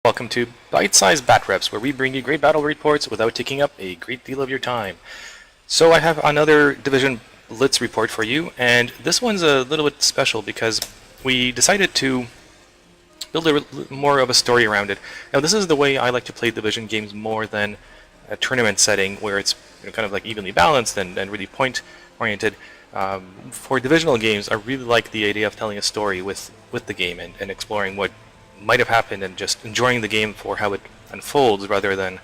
Welcome to Bite-Sized Bat Reps, where we bring you great battle reports without taking up a great deal of your time. So I have another Division Blitz report for you, and this one's a little bit special because we decided to build more of a story around it. Now, this is the way I like to play Division games more than a tournament setting, where it's kind of like evenly balanced and really point-oriented. For divisional games, I really like the idea of telling a story with the game and exploring what might have happened and just enjoying the game for how it unfolds rather than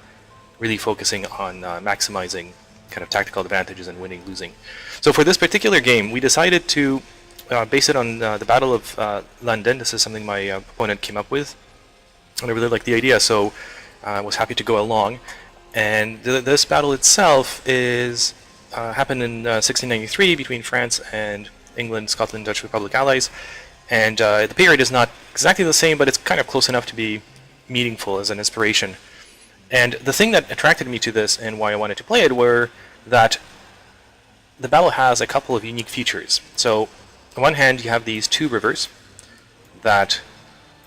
really focusing on maximizing kind of tactical advantages and winning, losing. So for this particular game, we decided to base it on the Battle of London. This is something my opponent came up with, and I really liked the idea, so I was happy to go along. And this battle itself is happened in 1693 between France and England, Scotland, Dutch Republic allies. And the period is not exactly the same, but it's kind of close enough to be meaningful as an inspiration. And the thing that attracted me to this and why I wanted to play it were that the battle has a couple of unique features. So on one hand, you have these two rivers that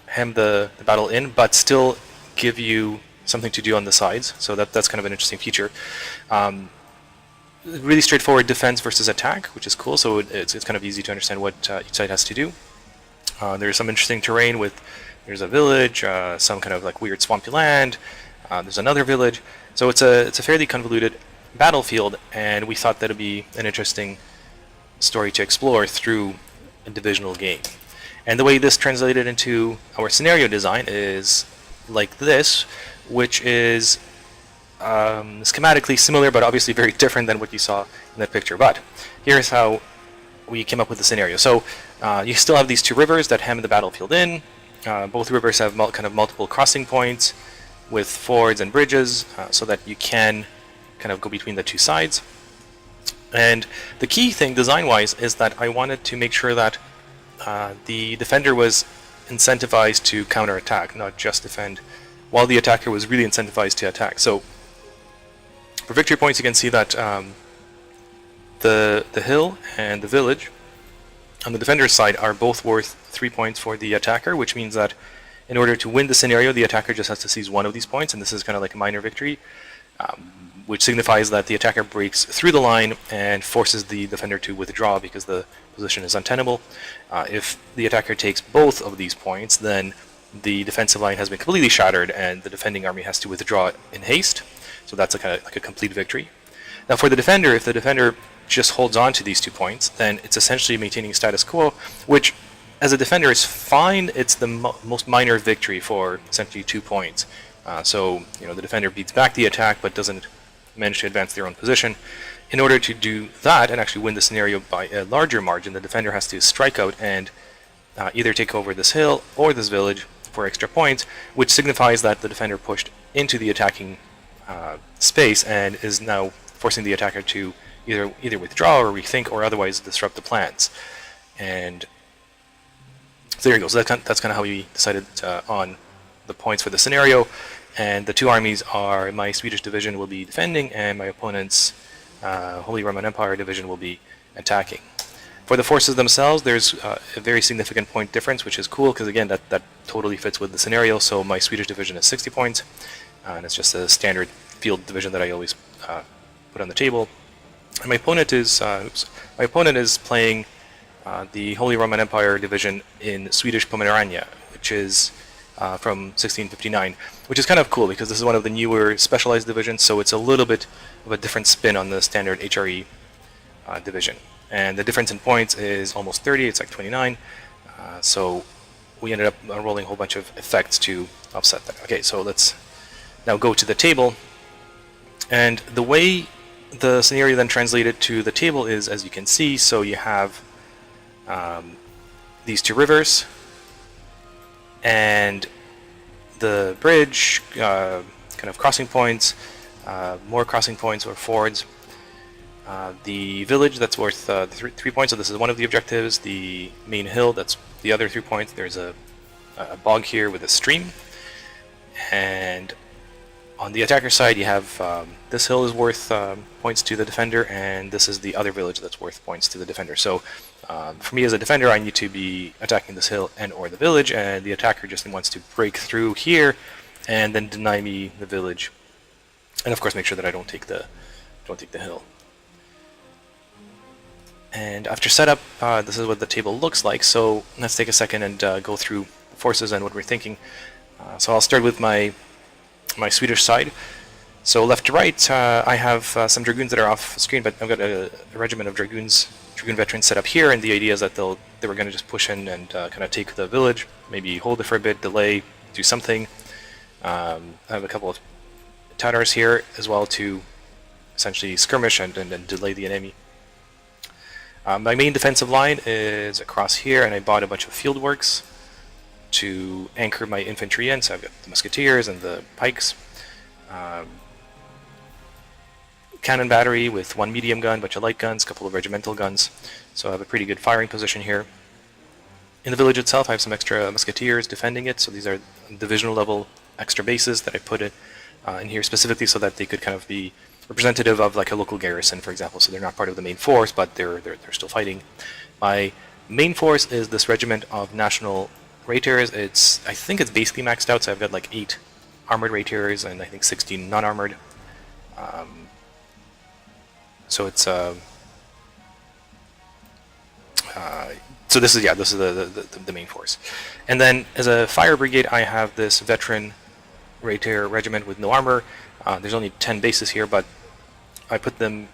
hem the battle in, but still give you something to do on the sides. So that's kind of an interesting feature. Really straightforward defense versus attack, which is cool. So it's kind of easy to understand what each side has to do. There's some interesting terrain there's a village, some kind of like weird swampy land. There's another village. So it's a fairly convoluted battlefield, and we thought that'd be an interesting story to explore through a divisional game. And the way this translated into our scenario design is like this, which is schematically similar, but obviously very different than what you saw in that picture. But here's how we came up with the scenario. So you still have these two rivers that hem the battlefield in. Both rivers have kind of multiple crossing points with fords and bridges, so that you can kind of go between the two sides. And the key thing design-wise is that I wanted to make sure that the defender was incentivized to counterattack, not just defend, while the attacker was really incentivized to attack. So for victory points, you can see that the hill and the village on the defender's side are both worth 3 points for the attacker, which means that in order to win the scenario, the attacker just has to seize one of these points, and this is kind of like a minor victory, which signifies that the attacker breaks through the line and forces the defender to withdraw because the position is untenable. If the attacker takes both of these points, then the defensive line has been completely shattered and the defending army has to withdraw in haste. So that's a kind of like a complete victory. Now for the defender, if the defender just holds on to these 2 points, then it's essentially maintaining status quo, which as a defender is fine. It's the most minor victory for essentially 2 points. So the defender beats back the attack but doesn't manage to advance their own position. In order to do that and actually win the scenario by a larger margin, the defender has to strike out and either take over this hill or this village for extra points, which signifies that the defender pushed into the attacking space and is now forcing the attacker to either withdraw or rethink or otherwise disrupt the plans. And so there you go. So that's kind of how we decided on the points for the scenario. And the two armies are, my Swedish division will be defending, and my opponent's Holy Roman Empire division will be attacking. For the forces themselves, there's a very significant point difference, which is cool because again, that totally fits with the scenario. So my Swedish division is 60 points, and it's just a standard field division that I always put on the table. And my opponent is playing the Holy Roman Empire division in Swedish Pomerania, which is from 1659, which is kind of cool because this is one of the newer specialized divisions, so it's a little bit of a different spin on the standard HRE division. And the difference in points is almost 30, it's like 29, so we ended up rolling a whole bunch of effects to offset that. Okay, so let's now go to the table, and the way the scenario then translated to the table is, as you can see, so you have these two rivers and the bridge, kind of crossing points, more crossing points or fords. The village, that's worth 3 points, so this is one of the objectives. The main hill, that's the other 3 points. There's a bog here with a stream. And on the attacker side, you have this hill is worth points to the defender, and this is the other village that's worth points to the defender. So For me as a defender, I need to be attacking this hill and or the village, and the attacker just wants to break through here and then deny me the village, and of course make sure that I don't take the hill. And after setup, this is what the table looks like. So let's take a second and go through the forces and what we're thinking. So I'll start with my Swedish side. So left to right, I have some dragoons that are off screen, but I've got a regiment of dragoon veterans set up here, and the idea is that they were going to just push in and kind of take the village, maybe hold it for a bit, delay, do something. I have a couple of Tatars here as well to essentially skirmish and delay the enemy. My main defensive line is across here, and I bought a bunch of fieldworks to anchor my infantry in. So I've got the musketeers and the pikes. Cannon battery with one medium gun, bunch of light guns, a couple of regimental guns. So I have a pretty good firing position here. In the village itself, I have some extra musketeers defending it. So these are divisional level extra bases that I put in here specifically so that they could kind of be representative of like a local garrison, for example. So they're not part of the main force, but they're still fighting. My main force is this regiment of national rapiers. I think it's basically maxed out, so I've got like 8 armored rapiers and I think 16 non-armored. So it's so this is the main force. And then as a fire brigade, I have this veteran rapier regiment with no armor. There's only 10 bases here, but I put them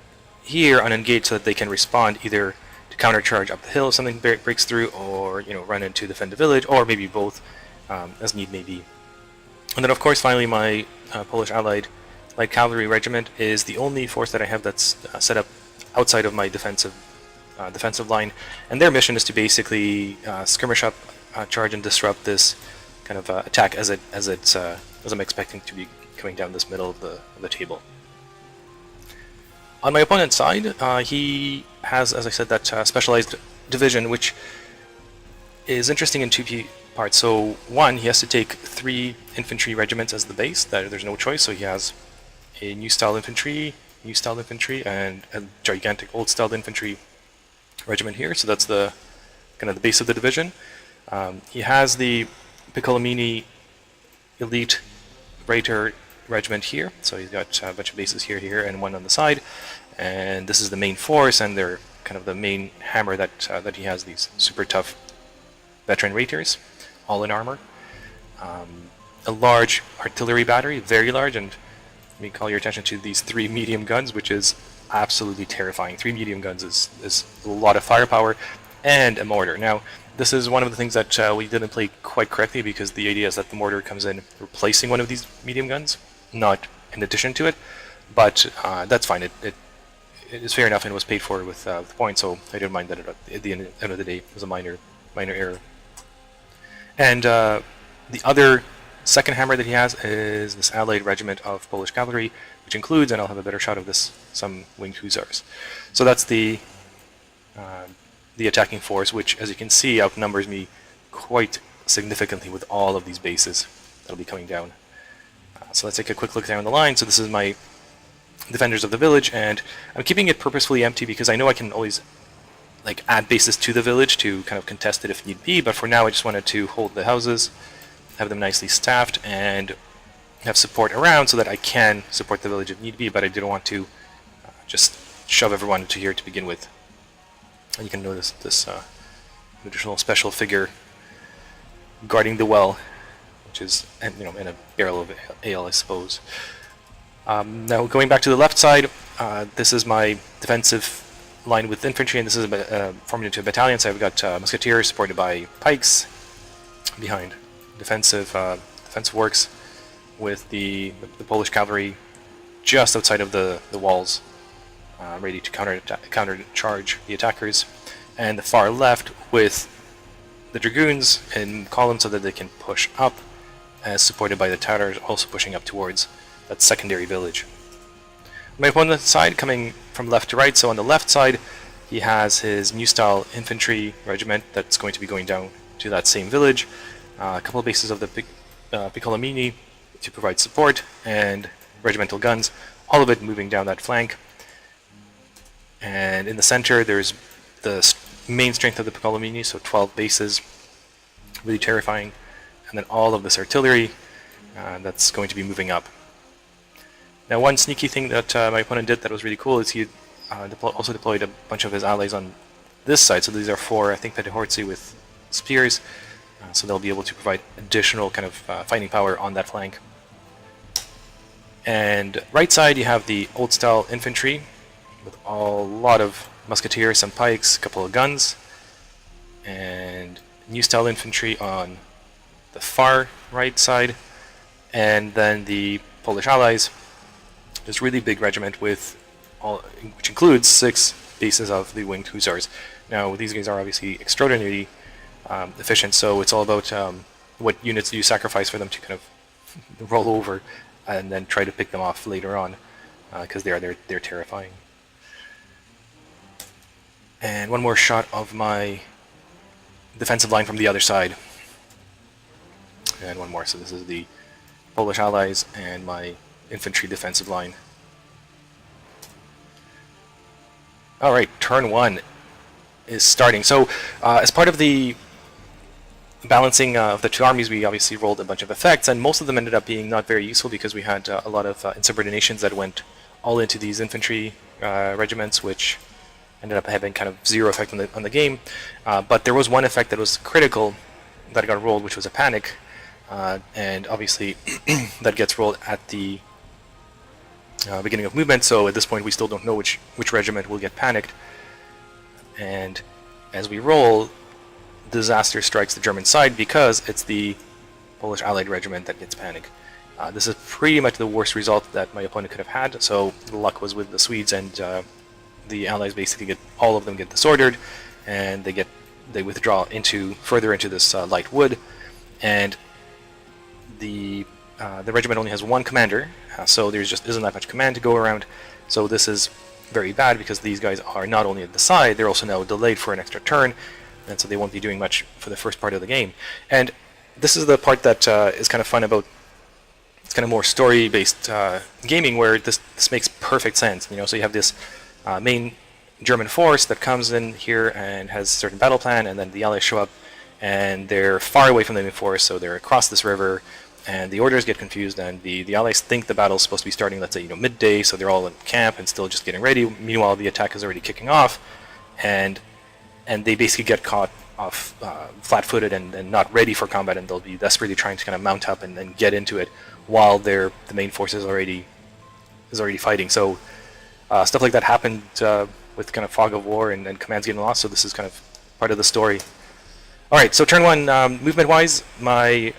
here unengaged so that they can respond either to countercharge up the hill if something breaks through, or run in to defend the village, or maybe both, as need may be. And then of course finally my Polish allied light cavalry regiment is the only force that I have that's set up outside of my defensive line, and their mission is to basically skirmish up, charge and disrupt this kind of attack as I'm expecting to be coming down this middle of the table. On my opponent's side, he has, as I said, that specialized division, which is interesting in 2 parts. So one, he has to take 3 infantry regiments as the base. There's no choice. So he has a new style infantry, and a gigantic old style infantry regiment here. So that's the kind of the base of the division. He has the Piccolomini elite Raiter regiment here, so he's got a bunch of bases here, and one on the side, and this is the main force, and they're kind of the main hammer that he has, these super tough veteran rapiers, all in armor. A large artillery battery, very large, and let me call your attention to these 3 medium guns, which is absolutely terrifying. 3 medium guns is a lot of firepower, and a mortar. Now, this is one of the things that we didn't play quite correctly, because the idea is that the mortar comes in replacing one of these medium guns, not in addition to it, but that's fine. It is fair enough and was paid for with the point, so I didn't mind that at the end of the day. It was a minor error. And the other second hammer that he has is this allied regiment of Polish cavalry, which includes, and I'll have a better shot of this, some winged hussars. So that's the attacking force, which, as you can see, outnumbers me quite significantly with all of these bases that'll be coming down. So let's take a quick look down the line. So this is my defenders of the village, and I'm keeping it purposefully empty because I know I can always add bases to the village to kind of contest it if need be, but for now I just wanted to hold the houses, have them nicely staffed, and have support around so that I can support the village if need be, but I didn't want to just shove everyone into here to begin with. And you can notice this additional special figure guarding the well, which is in a barrel of ale, I suppose. Now going back to the left side, this is my defensive line with infantry, and this is formed into a battalion. So I've got musketeers supported by pikes behind defensive works, with the Polish cavalry just outside of the walls, ready to counter-charge the attackers, and the far left with the dragoons in column so that they can push up, as supported by the Tatars also pushing up towards that secondary village. My opponent's side, coming from left to right, so on the left side he has his new style infantry regiment that's going to be going down to that same village, a couple of bases of the Piccolomini to provide support, and regimental guns, all of it moving down that flank. And in the center there's the main strength of the Piccolomini, so 12 bases, really terrifying, and then all of this artillery that's going to be moving up. Now, one sneaky thing that my opponent did that was really cool is he also deployed a bunch of his allies on this side. So these are 4, I think, Petihortzi with spears, so they'll be able to provide additional kind of fighting power on that flank. And right side, you have the old-style infantry with a lot of musketeers, some pikes, a couple of guns, and new-style infantry on the far right side, and then the Polish allies. This really big regiment with which includes 6 bases of the winged hussars. Now, these guys are obviously extraordinarily efficient, so it's all about what units do you sacrifice for them to kind of roll over and then try to pick them off later on, because they're terrifying. And one more shot of my defensive line from the other side. And one more. So this is the Polish allies and my infantry defensive line. Alright, turn 1 is starting. So as part of the balancing of the 2 armies, we obviously rolled a bunch of effects, and most of them ended up being not very useful because we had a lot of insubordinations that went all into these infantry regiments, which ended up having kind of 0 effect on the game. But there was one effect that was critical that got rolled, which was a panic, and obviously that gets rolled at the beginning of movement. So at this point, we still don't know which regiment will get panicked, and as we roll, disaster strikes the German side because it's the Polish Allied regiment that gets panicked. This is pretty much the worst result that my opponent could have had, so the luck was with the Swedes, and the Allies basically all of them get disordered, and they withdraw further into this light wood, and the regiment only has 1 commander, so there just isn't that much command to go around. So this is very bad because these guys are not only at the side, they're also now delayed for an extra turn, and so they won't be doing much for the first part of the game. And this is the part that is kind of fun about, it's kind of more story-based gaming, where this makes perfect sense. So you have this main German force that comes in here and has a certain battle plan, and then the Allies show up, and they're far away from the main force, so they're across this river, and the orders get confused, and the Allies think the battle's supposed to be starting, let's say, midday, so they're all in camp and still just getting ready. Meanwhile, the attack is already kicking off, and they basically get caught off flat-footed and not ready for combat, and they'll be desperately trying to kind of mount up and get into it while the main force is already fighting. So stuff like that happened with kind of fog of war and commands getting lost, so this is kind of part of the story. Alright, so turn 1, movement-wise, my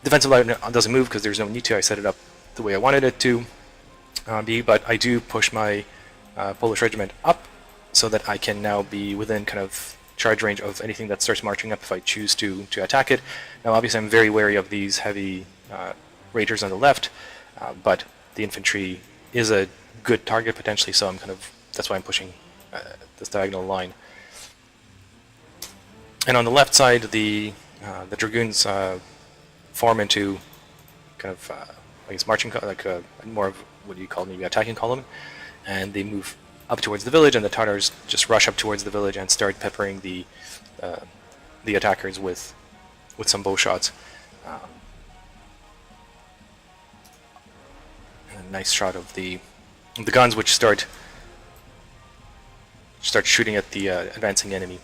defensive line doesn't move because there's no need to. I set it up the way I wanted it to be, but I do push my Polish regiment up so that I can now be within kind of charge range of anything that starts marching up if I choose to attack it. Now, obviously, I'm very wary of these heavy raiders on the left, but the infantry is a good target potentially, so that's why I'm pushing this diagonal line. And on the left side, the dragoons form into kind of I guess marching, like more of what do you call maybe attacking column, and they move up towards the village, and the Tatars just rush up towards the village and start peppering the attackers with some bow shots. And a nice shot of the guns, which start shooting at the advancing enemy.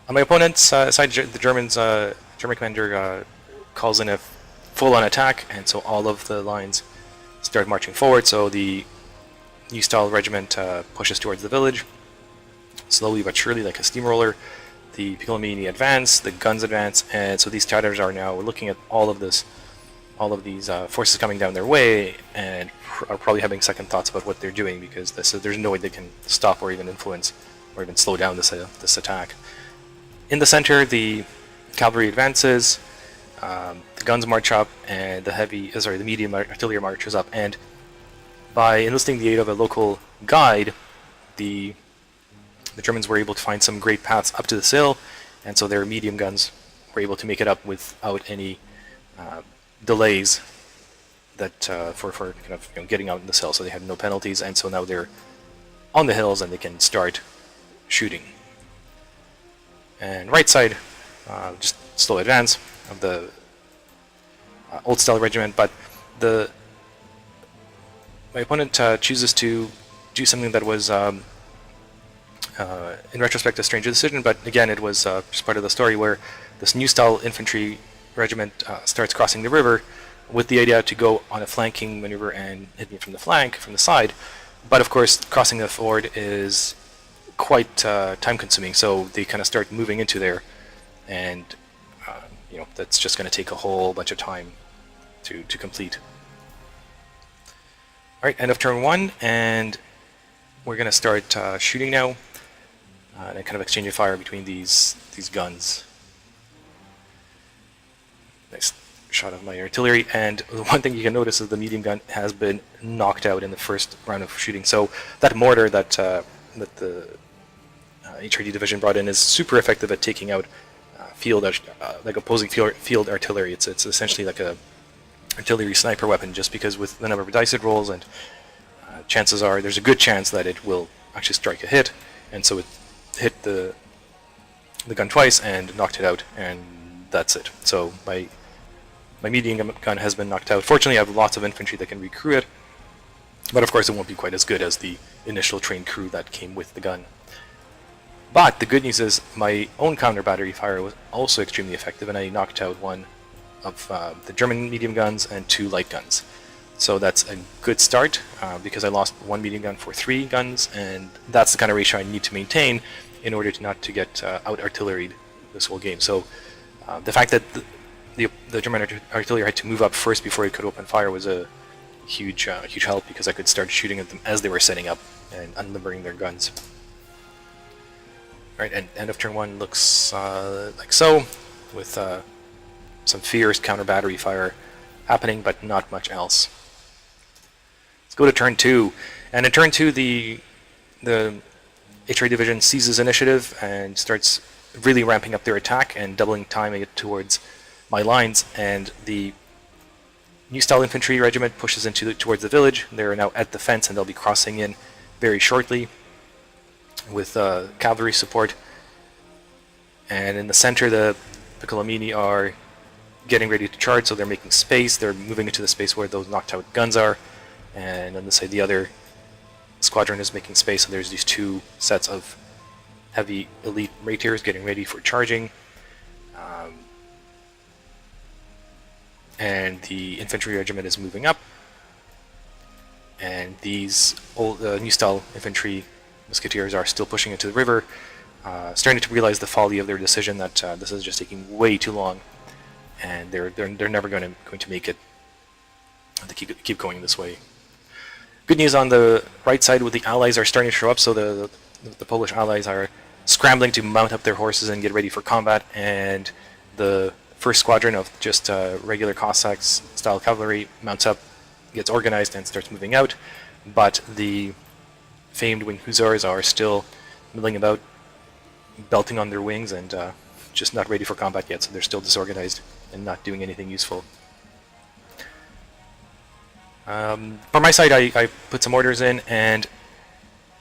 On my opponent's side, the German commander calls in a full-on attack, and so all of the lines start marching forward. So the new style regiment pushes towards the village, slowly but surely, like a steamroller. The Piccolomini advance, the guns advance, and so these Tatars are now looking at all of these forces coming down their way, and are probably having second thoughts about what they're doing, because there's no way they can stop or even influence or even slow down this attack. In the center, the cavalry advances, the guns march up, and the medium artillery marches up. And by enlisting the aid of a local guide, the Germans were able to find some great paths up to the sill, and so their medium guns were able to make it up without any delays that for kind of getting out in the sill. So they had no penalties, and so now they're on the hills, and they can start shooting. And right side, just slow advance of the old style regiment, but my opponent chooses to do something that was, in retrospect, a strange decision, but again, it was just part of the story where this new style infantry regiment starts crossing the river with the idea to go on a flanking maneuver and hit me from the flank, from the side. But of course, crossing the ford is quite time-consuming, so they kind of start moving into there, and that's just going to take a whole bunch of time to complete. All right, end of turn 1, and we're going to start shooting now, and kind of exchanging fire between these guns. Nice shot of my artillery, and one thing you can notice is the medium gun has been knocked out in the first round of shooting. So that mortar that the HRE division brought in is super effective at taking out like opposing field artillery. It's essentially like a artillery sniper weapon, just because with the number of dice it rolls, and chances are there's a good chance that it will actually strike a hit, and so it hit the gun twice and knocked it out, and that's it. So my medium gun has been knocked out. Fortunately, I have lots of infantry that can recrew it, but of course it won't be quite as good as the initial trained crew that came with the gun. But the good news is my own counter battery fire was also extremely effective, and I knocked out one of the German medium guns and 2 light guns. So that's a good start, because I lost 1 medium gun for 3 guns, and that's the kind of ratio I need to maintain in order to not to get out-artilleried this whole game. So the fact that the German artillery had to move up first before it could open fire was a huge help, because I could start shooting at them as they were setting up and unlimbering their guns. All right, and end of turn 1 looks like so, with some fierce counter battery fire happening, but not much else. Let's go to turn 2, and in turn 2 the HRE division seizes initiative and starts really ramping up their attack and doubling timing it towards my lines, and the new style infantry regiment pushes towards the village. They're now at the fence, and they'll be crossing in very shortly with cavalry support. And in the center, the Piccolomini are getting ready to charge, so they're making space. They're moving into the space where those knocked out guns are, and on the side the other squadron is making space, so there's these 2 sets of heavy elite rapiers getting ready for charging. And the infantry regiment is moving up, and these old new style infantry musketeers are still pushing into the river, starting to realize the folly of their decision that this is just taking way too long, and they're never going to make it. They keep going this way. Good news on the right side, with the allies are starting to show up, so the Polish allies are scrambling to mount up their horses and get ready for combat, and the first squadron of just regular Cossacks style cavalry mounts up, gets organized, and starts moving out. But the famed winged hussars are still milling about, belting on their wings, and just not ready for combat yet, so they're still disorganized and not doing anything useful. For my side, I put some orders in, and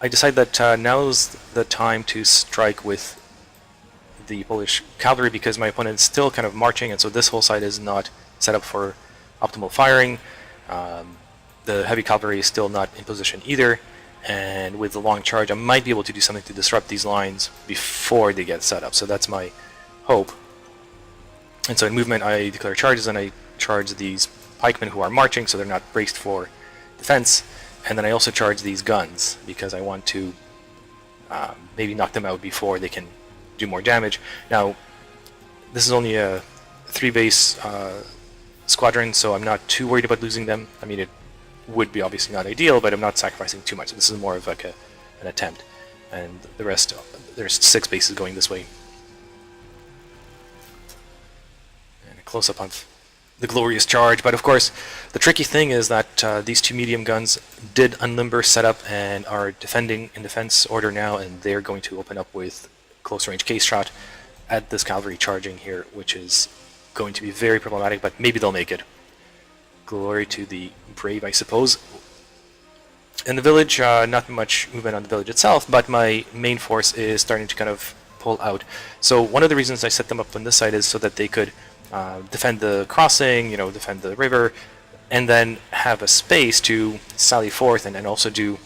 I decide that now's the time to strike with the Polish cavalry, because my opponent is still kind of marching, and so this whole side is not set up for optimal firing. The heavy cavalry is still not in position either, and with the long charge I might be able to do something to disrupt these lines before they get set up, so that's my hope. And so in movement I declare charges, and I charge these pikemen who are marching, so they're not braced for defense, and then I also charge these guns because I want to maybe knock them out before they can do more damage. Now, this is only a 3-base squadron, so I'm not too worried about losing them. I mean, it would be obviously not ideal, but I'm not sacrificing too much. This is more of like an attempt, and the rest, there's 6 bases going this way. And a close-up of the glorious charge, but of course, the tricky thing is that these 2 medium guns did unlimber, set up, and are defending in defense order now, and they're going to open up with close-range case shot at this cavalry charging here, which is going to be very problematic, but maybe they'll make it. Glory to the brave, I suppose. In the village, not much movement on the village itself, but my main force is starting to kind of pull out. So one of the reasons I set them up on this side is so that they could defend the crossing, defend the river, and then have a space to sally forth and also do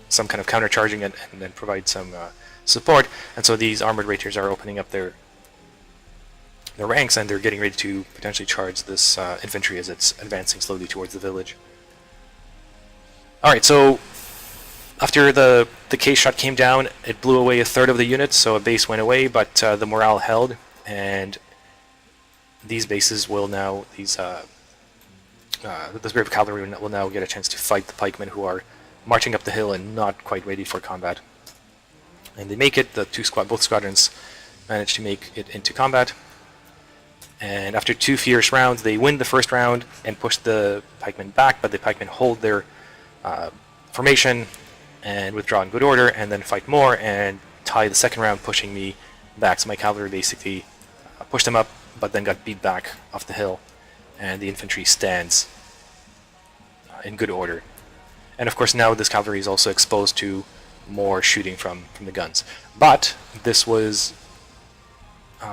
some kind of countercharging and then provide some support. And so these armored raiders are opening up their ranks, and they're getting ready to potentially charge this infantry as it's advancing slowly towards the village. Alright, so after the case shot came down, it blew away a third of the units, so a base went away, but the morale held, and these bases will now, this brave cavalry will now get a chance to fight the pikemen who are marching up the hill and not quite ready for combat. And they make it, both squadrons manage to make it into combat. And after 2 fierce rounds, they win the first round and push the pikemen back, but the pikemen hold their formation and withdraw in good order, and then fight more and tie the second round, pushing me back. So my cavalry basically pushed them up, but then got beat back off the hill, and the infantry stands in good order. And of course now this cavalry is also exposed to more shooting from the guns. But this was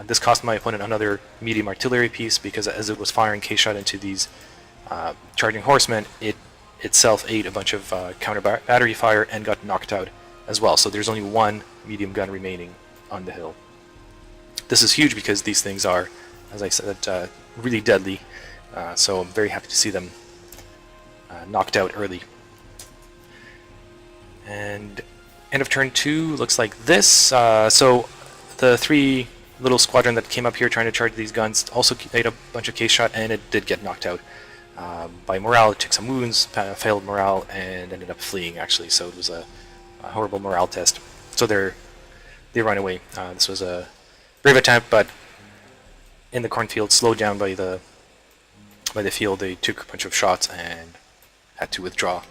this cost my opponent another medium artillery piece, because as it was firing case shot into these charging horsemen, it itself ate a bunch of counter battery fire and got knocked out as well. So there's only one medium gun remaining on the hill. This is huge because these things are, as I said, really deadly. So I'm very happy to see them knocked out early. And end of turn 2 looks like this. So the 3 little squadron that came up here trying to charge these guns also ate a bunch of case shot, and it did get knocked out by morale. It took some wounds, failed morale, and ended up fleeing actually. So it was a horrible morale test. So they run away. This was a brave attempt, but in the cornfield, slowed down by the field, they took a bunch of shots and had to withdraw.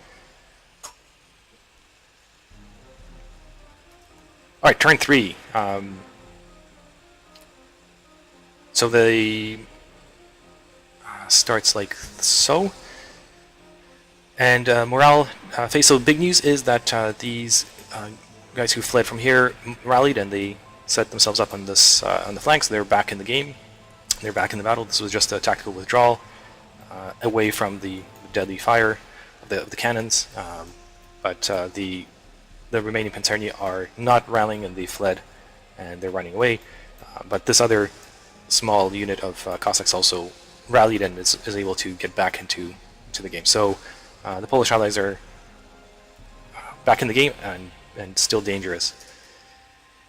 All right, turn 3. So the starts like so, and morale so big news is that these guys who fled from here rallied, and they set themselves up on this on the flanks. They're back in the game. They're back in the battle. This was just a tactical withdrawal away from the deadly fire of the cannons, but the remaining Panzerni are not rallying, and they fled, and they're running away. But this other small unit of Cossacks also rallied and is able to get back into the game. So the Polish allies are back in the game and still dangerous.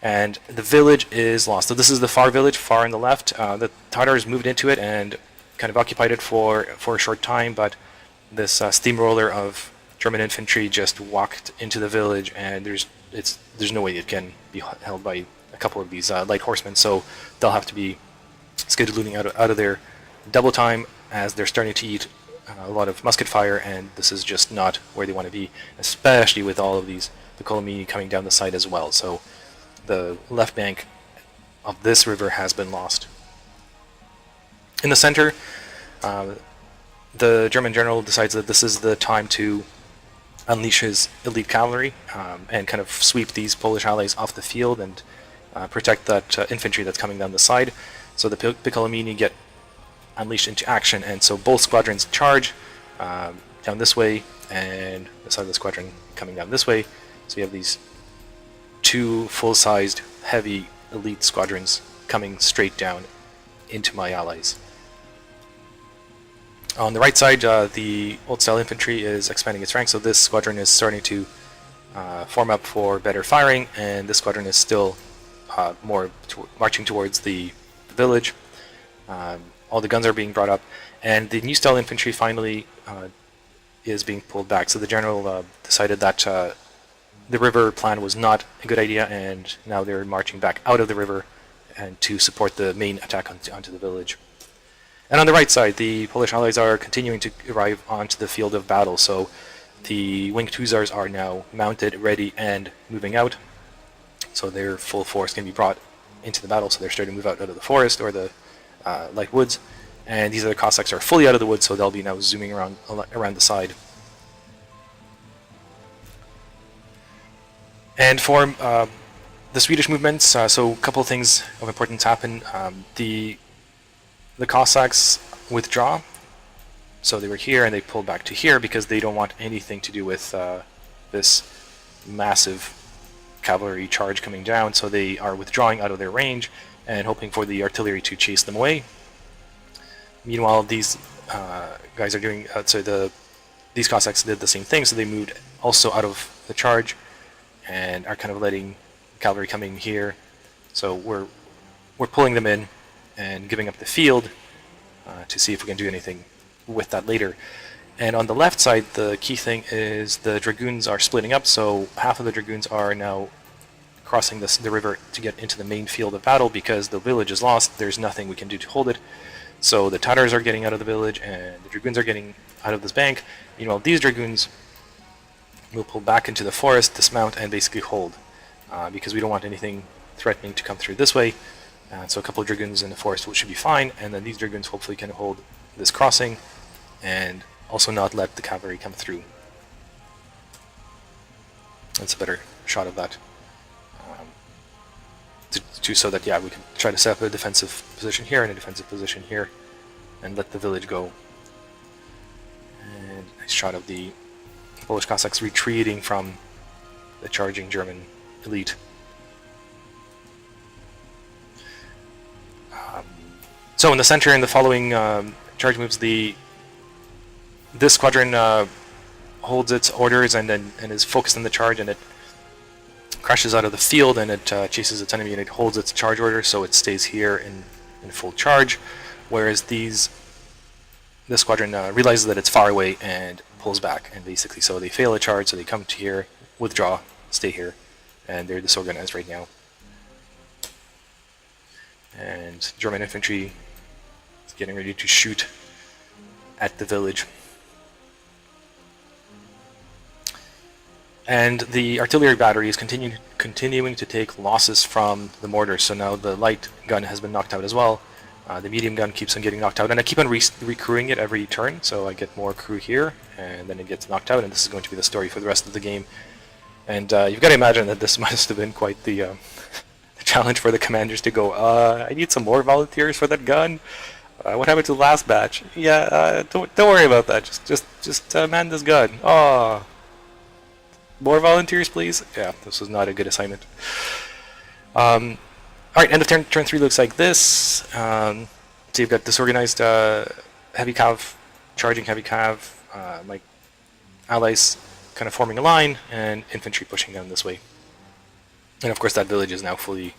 And the village is lost. So this is the far village, far on the left. The Tatars moved into it and kind of occupied it for a short time, but this steamroller of German infantry just walked into the village, and there's no way it can be held by a couple of these light horsemen. So they'll have to be skedaddling out of there double time, as they're starting to eat a lot of musket fire, and this is just not where they want to be, especially with all of the Colomini coming down the side as well. So the left bank of this river has been lost. In the center, the German general decides that this is the time to unleash his elite cavalry and kind of sweep these Polish allies off the field and protect that infantry that's coming down the side. So the Piccolomini get unleashed into action, and so both squadrons charge down this way, and this other squadron coming down this way. So you have these 2 full-sized, heavy elite squadrons coming straight down into my allies. On the right side, the old-style infantry is expanding its ranks, so this squadron is starting to form up for better firing, and this squadron is still marching towards the village. All the guns are being brought up, and the new-style infantry finally is being pulled back. So the general decided that the river plan was not a good idea, and now they're marching back out of the river and to support the main attack onto the village. And on the right side, the Polish allies are continuing to arrive onto the field of battle. So the winged hussars are now mounted, ready, and moving out. So their full force can be brought into the battle. So they're starting to move out of the forest or the light woods. And these other Cossacks are fully out of the woods, so they'll be now zooming around the side. And for the Swedish movements, so a couple of things of importance happen. The Cossacks withdraw, so they were here and they pulled back to here because they don't want anything to do with this massive cavalry charge coming down, so they are withdrawing out of their range and hoping for the artillery to chase them away. Meanwhile, these guys are doing, these Cossacks did the same thing, so they moved also out of the charge and are kind of letting cavalry coming here. So we're pulling them in and giving up the field to see if we can do anything with that later. And on the left side, the key thing is the dragoons are splitting up, so half of the dragoons are now crossing the river to get into the main field of battle because the village is lost. There's nothing we can do to hold it. So the Tatars are getting out of the village and the dragoons are getting out of this bank. Meanwhile, these dragoons will pull back into the forest, dismount, and basically hold because we don't want anything threatening to come through this way. So a couple of dragoons in the forest should be fine, and then these dragoons hopefully can hold this crossing and also not let the cavalry come through. That's a better shot of that. So that, yeah, we can try to set up a defensive position here and a defensive position here and let the village go. And nice shot of the Polish Cossacks retreating from the charging German elite. So in the center, in the following charge moves, this squadron holds its orders and is focused on the charge, and it crashes out of the field and it chases its enemy and it holds its charge order, so it stays here in full charge. Whereas this squadron realizes that it's far away and pulls back, and basically so they fail a charge, so they come to here, withdraw, stay here, and they're disorganized right now. And German infantry is getting ready to shoot at the village. And the artillery battery is continuing to take losses from the mortars. So now the light gun has been knocked out as well. The medium gun keeps on getting knocked out, and I keep on recrewing it every turn, so I get more crew here, and then it gets knocked out, and this is going to be the story for the rest of the game. And you've got to imagine that this must have been quite the challenge for the commanders to go, I need some more volunteers for that gun. What happened to the last batch? Yeah, don't worry about that. Just man this gun. Oh. More volunteers, please? Yeah, this was not a good assignment. Alright, end of turn 3 looks like this. So you've got disorganized heavy cav, charging heavy cav, my allies kind of forming a line, and infantry pushing down this way. And of course that village is now fully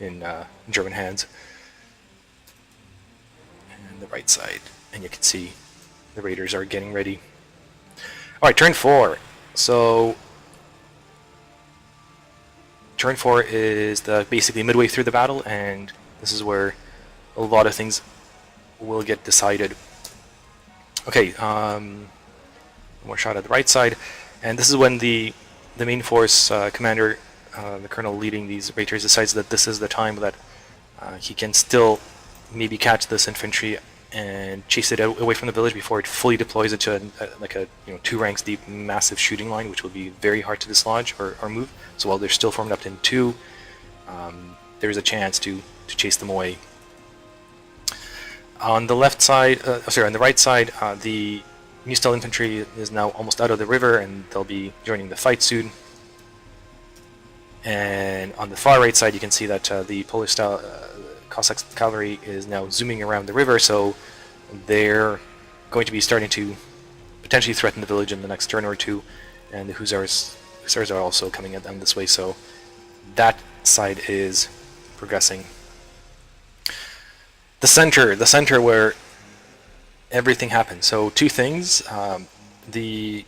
in German hands. And the right side, and you can see the raiders are getting ready. Alright, turn 4. So turn 4 is basically midway through the battle, and this is where a lot of things will get decided. Okay, more shot at the right side, and this is when the main force commander, the colonel leading these raiders, decides that this is the time that he can still maybe catch this infantry and chase it away from the village before it fully deploys it to like a 2 ranks deep massive shooting line, which will be very hard to dislodge or move. So while they're still formed up in 2, there's a chance to chase them away. On the left side, on the right side, the New Style infantry is now almost out of the river, and they'll be joining the fight soon. And on the far right side, you can see that the Polish style Cossack cavalry is now zooming around the river, so they're going to be starting to potentially threaten the village in the next turn or 2, and the Hussars are also coming at them this way, so that side is progressing. The center where everything happens. So 2 things. The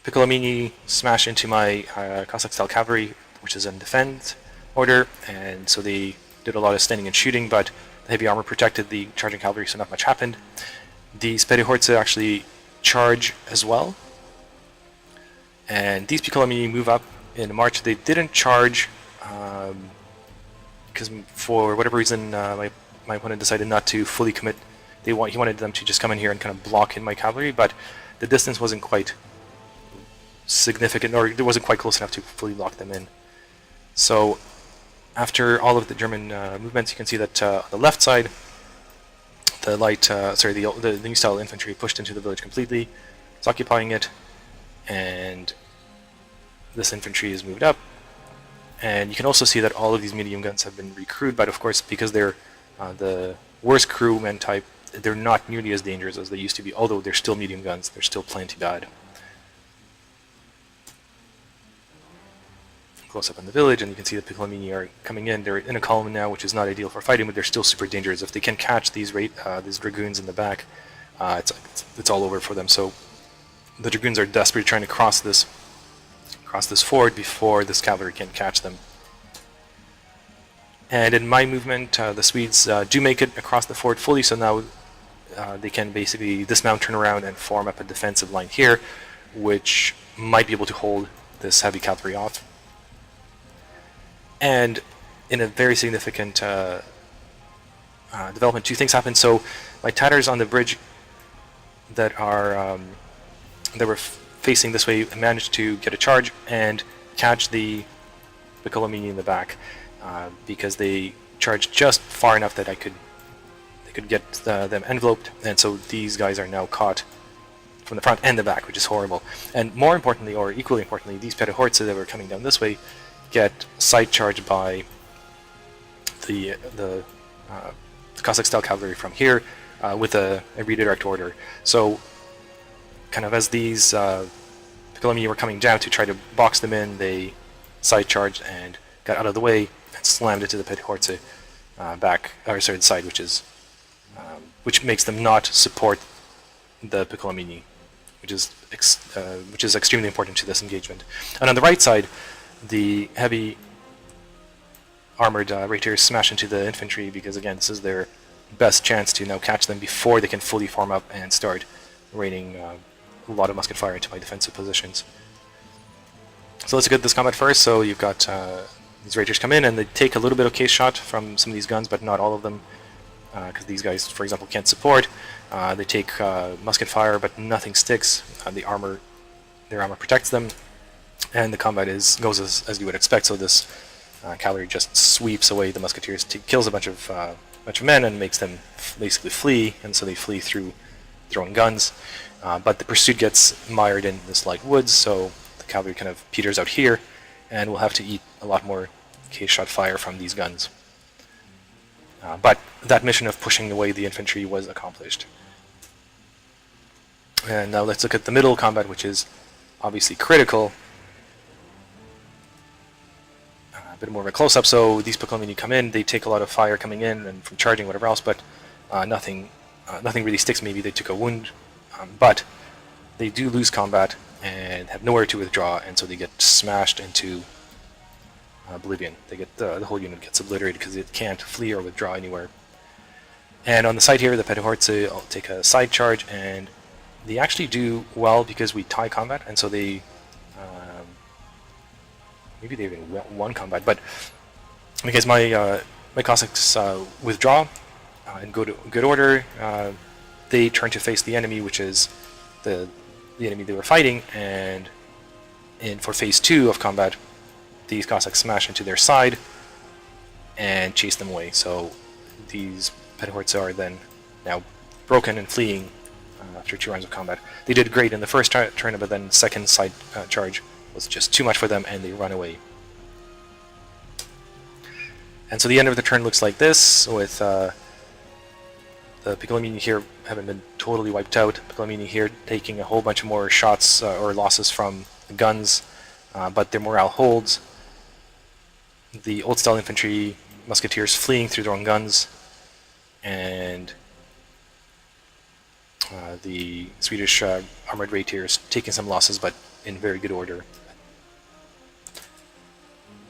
Piccolomini smashed into my Cossack style cavalry, which is in defend order, and so they did a lot of standing and shooting, but the heavy armor protected the charging cavalry, so not much happened. The Sperryhorse actually charge as well, and these Piccolomini move up in March. They didn't charge because for whatever reason my opponent decided not to fully commit. He wanted them to just come in here and kind of block in my cavalry, but the distance wasn't quite significant, or it wasn't quite close enough to fully lock them in. So after all of the German movements, you can see that on the left side, the the new style infantry pushed into the village completely. It's occupying it, and this infantry is moved up. And you can also see that all of these medium guns have been recrewed, but of course, because they're the worst crewman type, they're not nearly as dangerous as they used to be, although they're still medium guns, they're still plenty bad. Close up on the village, and you can see the Piccolomini are coming in. They're in a column now, which is not ideal for fighting, but they're still super dangerous. If they can catch these dragoons in the back, it's all over for them. So the dragoons are desperately trying to cross this ford before this cavalry can catch them. And in my movement, the Swedes do make it across the ford fully, so now they can basically dismount, turn around, and form up a defensive line here, which might be able to hold this heavy cavalry off. And in a very significant development, two things happen. So my Tatars on the bridge that were facing this way managed to get a charge and catch the Piccolomini in the back because they charged just far enough that they could get them enveloped, and so these guys are now caught from the front and the back, which is horrible. And more importantly, or equally importantly, these Petahorze that were coming down this way get side charged by the Cossack style cavalry from here with a redirect order. So kind of as these Piccolomini were coming down to try to box them in, they side charged and got out of the way and slammed into the Petahorze the side, which makes them not support the Piccolomini, which is extremely important to this engagement. And on the right side, the heavy armored rapiers smash into the infantry because, again, this is their best chance to now catch them before they can fully form up and start raining a lot of musket fire into my defensive positions. So let's get this combat first. So you've got these rapiers come in and they take a little bit of case shot from some of these guns, but not all of them, because these guys, for example, can't support. They take musket fire, but nothing sticks. Their armor protects them. And the combat goes as you would expect. So this cavalry just sweeps away the musketeers, kills a bunch of men, and makes them basically flee. And so they flee through throwing guns. But the pursuit gets mired in this light woods, so the cavalry kind of peters out here, and we'll have to eat a lot more case shot fire from these guns. But that mission of pushing away the infantry was accomplished. And now let's look at the middle combat, which is obviously critical. A bit more of a close-up. So these Piccolomini come in, they take a lot of fire coming in and from charging, whatever else, but nothing really sticks. Maybe they took a wound, but they do lose combat and have nowhere to withdraw, and so they get smashed into oblivion. They get the whole unit gets obliterated because it can't flee or withdraw anywhere. And on the side here, the Petahorze will take a side charge, and they actually do well because we tie combat, and so they maybe they even won combat, but because my Cossacks withdraw in good order, they turn to face the enemy, which is the enemy they were fighting, and for phase 2 of combat, these Cossacks smash into their side and chase them away. So these Petahorze are then now broken and fleeing after 2 rounds of combat. They did great in the first turn, but then second side charge was just too much for them, and they run away. And so the end of the turn looks like this, with the Piccolomini here having been totally wiped out. Piccolomini here taking a whole bunch more shots or losses from the guns, but their morale holds. The old-style infantry musketeers fleeing through their own guns, and the Swedish armored rapiers taking some losses, but in very good order.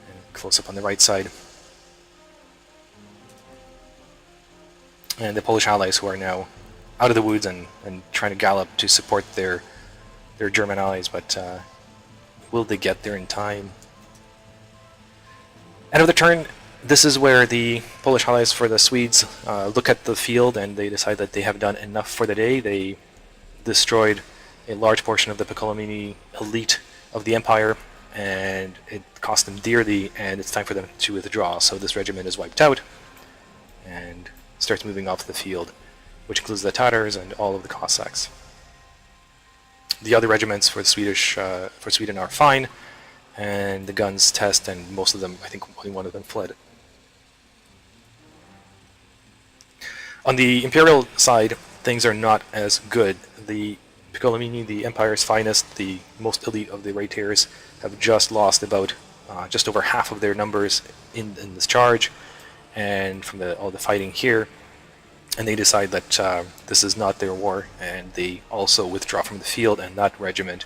And close up on the right side. And the Polish allies, who are now out of the woods and trying to gallop to support their German allies, but will they get there in time? End of the turn, this is where the Polish allies for the Swedes look at the field and they decide that they have done enough for the day. They destroyed a large portion of the Piccolomini elite of the Empire, and it cost them dearly, and it's time for them to withdraw. So this regiment is wiped out and starts moving off the field, which includes the Tatars and all of the Cossacks. The other regiments for Sweden are fine, and the guns test, and most of them, I think only one of them fled. On the Imperial side, things are not as good. The Piccolomini, the Empire's finest, the most elite of the raiders, have just lost about just over half of their numbers in this charge, and from all the fighting here, and they decide that this is not their war, and they also withdraw from the field, and that regiment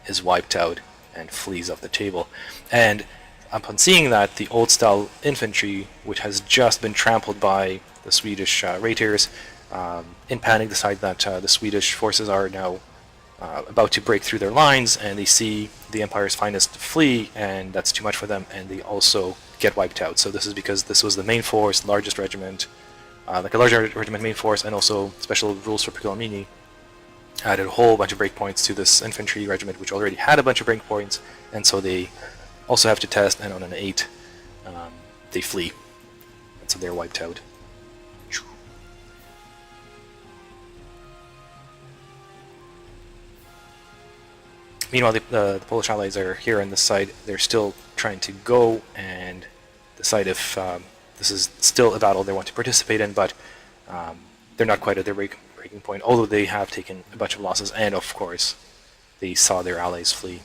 is wiped out and flees off the table. And upon seeing that, the old-style infantry, which has just been trampled by the Swedish raiders, in panic decide that the Swedish forces are now about to break through their lines, and they see the Empire's finest flee, and that's too much for them, and they also get wiped out. So this is because this was the main force, largest regiment, like a larger regiment main force, and also special rules for Piccolomini added a whole bunch of breakpoints to this infantry regiment, which already had a bunch of breakpoints, and so they also have to test, and on an 8, they flee, and so they're wiped out. Meanwhile, the Polish allies are here on this side. They're still trying to go and decide if this is still a battle they want to participate in, but they're not quite at their breaking point, although they have taken a bunch of losses, and of course, they saw their allies flee.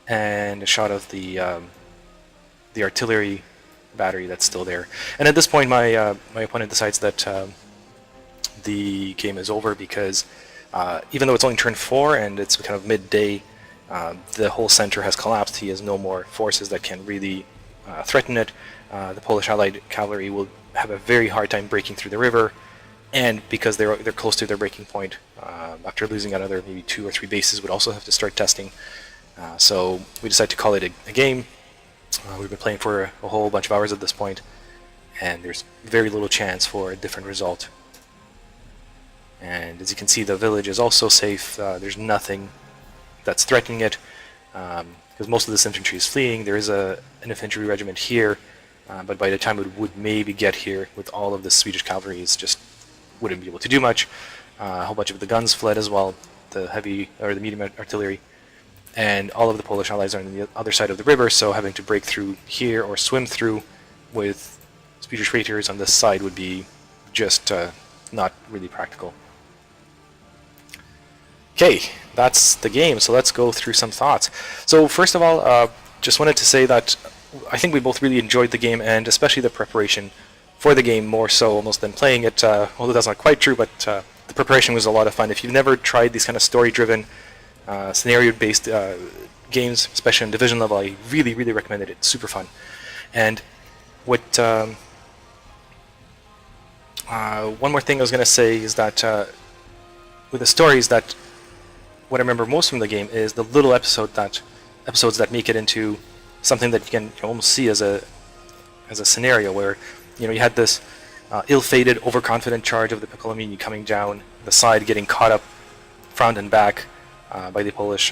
And a shot of the artillery battery that's still there. And at this point, my my opponent decides that the game is over, because even though it's only turn 4 and it's kind of midday, the whole center has collapsed. He has no more forces that can really threaten it. The Polish Allied cavalry will have a very hard time breaking through the river, and because they're close to their breaking point, after losing another maybe 2 or 3 bases, would also have to start testing. So we decided to call it a game. We've been playing for a whole bunch of hours at this point, and there's very little chance for a different result. And as you can see, the village is also safe. There's nothing that's threatening it, because most of this infantry is fleeing. There is an infantry regiment here, but by the time it would maybe get here with all of the Swedish cavalry, it just wouldn't be able to do much. A whole bunch of the guns fled as well, the heavy or the medium artillery. And all of the Polish allies are on the other side of the river, so having to break through here or swim through with Swedish raiders on this side would be just not really practical. Okay, that's the game, so let's go through some thoughts. So first of all, just wanted to say that I think we both really enjoyed the game, and especially the preparation for the game, more so almost than playing it, although that's not quite true, but the preparation was a lot of fun. If you've never tried these kind of story-driven scenario-based games, especially on division level, I really, really recommend it. It's super fun. And what one more thing I was going to say is that with the stories, that what I remember most from the game is the little episodes that make it into something that you can almost see as a scenario where you had this ill-fated, overconfident charge of the Piccolomini coming down the side, getting caught up front and back by the Polish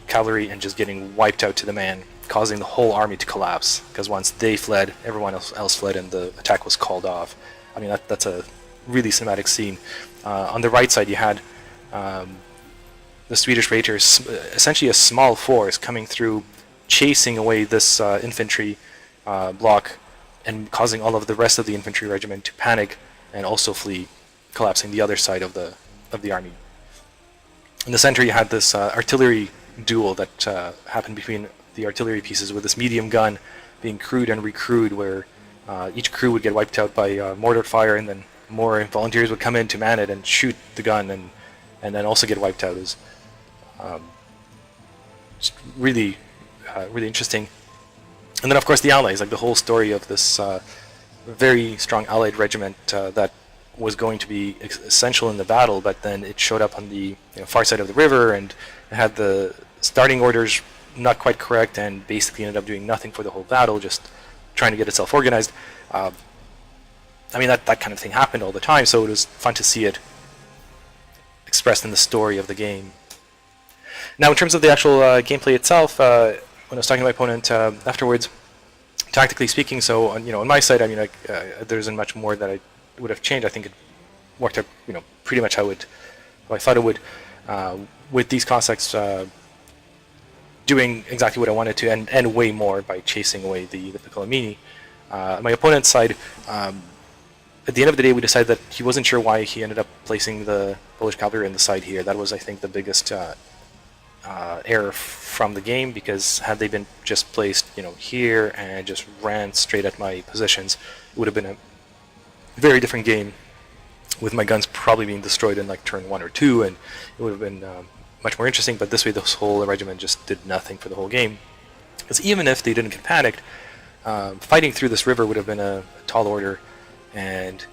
cavalry, and just getting wiped out to the man, causing the whole army to collapse, because once they fled, everyone else fled, and the attack was called off. I mean, that's a really cinematic scene. On the right side, you had the Swedish raiders, essentially a small force, coming through, chasing away this infantry block, and causing all of the rest of the infantry regiment to panic and also flee, collapsing the other side of the army. In the center, you had this artillery duel that happened between the artillery pieces, with this medium gun being crewed and recrewed, where each crew would get wiped out by mortar fire, and then more volunteers would come in to man it and shoot the gun, and then also get wiped out. It was just really, really interesting. And then, of course, the Allies, like the whole story of this very strong Allied regiment that was going to be essential in the battle, but then it showed up on the far side of the river, and it had the starting orders not quite correct, and basically ended up doing nothing for the whole battle, just trying to get itself organized. I mean, that kind of thing happened all the time, so it was fun to see it expressed in the story of the game. Now, in terms of the actual gameplay itself, when I was talking to my opponent afterwards, tactically speaking, so on my side, I mean, there isn't much more that I would have changed. I think it worked out, pretty much how I thought it would, with these Cossacks doing exactly what I wanted to, and way more by chasing away the Piccolomini. My opponent's side, at the end of the day, we decided that he wasn't sure why he ended up placing the Polish cavalry in the side here. That was, I think, the biggest error from the game, because had they been just placed, here and just ran straight at my positions, it would have been a very different game, with my guns probably being destroyed in like turn 1 or 2, and it would have been much more interesting. But this way, this whole regiment just did nothing for the whole game. Because even if they didn't get panicked, fighting through this river would have been a tall order, and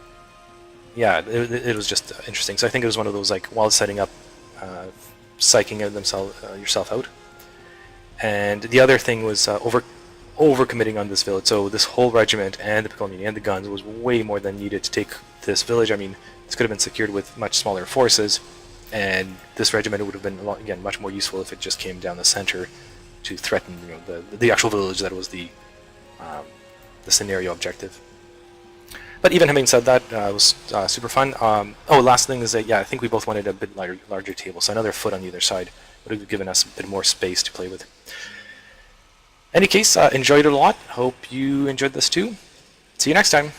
yeah, it was just interesting. So I think it was one of those, like, while setting up, psyching yourself out. And the other thing was overcommitting on this village. So this whole regiment and the Piccolomini and the guns was way more than needed to take this village. I mean, this could have been secured with much smaller forces, and this regiment would have been, again, much more useful if it just came down the center to threaten, the actual village that was the scenario objective. But even having said that, it was super fun. Last thing is that, yeah, I think we both wanted a bit larger table, so another foot on either side would have given us a bit more space to play with. Any case, enjoyed it a lot. Hope you enjoyed this too. See you next time.